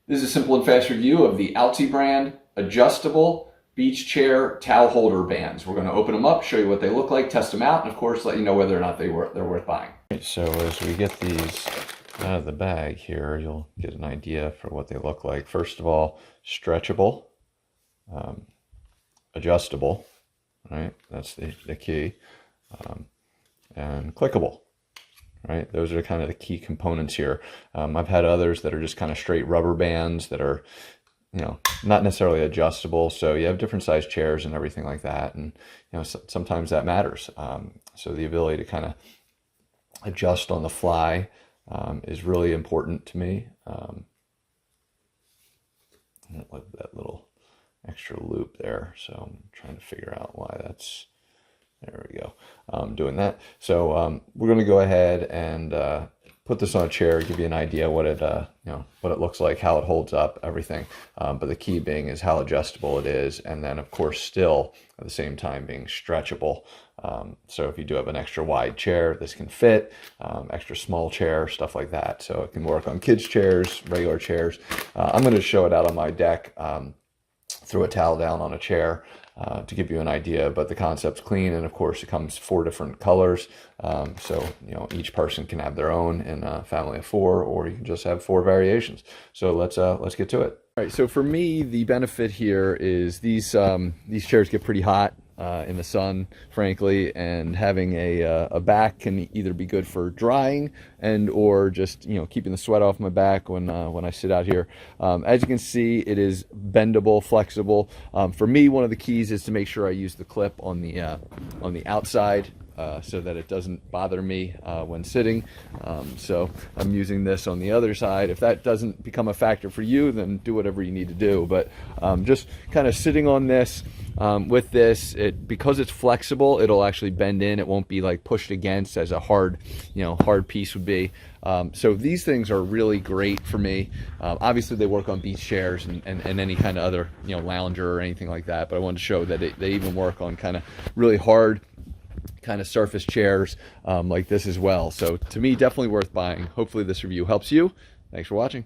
This is a simple and fast review of the OUTXE brand adjustable beach chair towel holder bands. We're going to open them up, show you what they look like, test them out, and of course let you know whether or not they're worth buying. So as we get these out of the bag here, you'll get an idea for what they look like. First of all, stretchable, adjustable, right? That's the key, and clickable. Right, those are kind of the key components here. I've had others that are just kind of straight rubber bands that are, not necessarily adjustable. So you have different size chairs and everything like that, and sometimes that matters. So the ability to kind of adjust on the fly is really important to me. That little extra loop there. So I'm trying to figure out why that's. There we go. Doing that. So we're going to go ahead and put this on a chair, give you an idea what it what it looks like, how it holds up, everything. But the key being is how adjustable it is, and then of course still at the same time being stretchable. So if you do have an extra wide chair, this can fit. Extra small chair, stuff like that. So it can work on kids' chairs, regular chairs. I'm going to show it out on my deck. Throw a towel down on a chair to give you an idea, but the concept's clean, and of course it comes 4 different colors, so each person can have their own in a family of 4, or you can just have 4 variations. So let's get to it. All right, so for me, the benefit here is these chairs get pretty hot in the sun, frankly, and having a back can either be good for drying and or just keeping the sweat off my back when I sit out here. As you can see, it is bendable, flexible. For me, one of the keys is to make sure I use the clip on the outside so that it doesn't bother me when sitting. So I'm using this on the other side. If that doesn't become a factor for you, then do whatever you need to do. But just kind of sitting on this with this, because it's flexible, it'll actually bend in. It won't be like pushed against as a hard piece would be. So these things are really great for me. Obviously they work on beach chairs and any kind of other lounger or anything like that, but I wanted to show that they even work on kind of really hard kind of surface chairs like this as well. So to me, definitely worth buying. Hopefully this review helps you. Thanks for watching.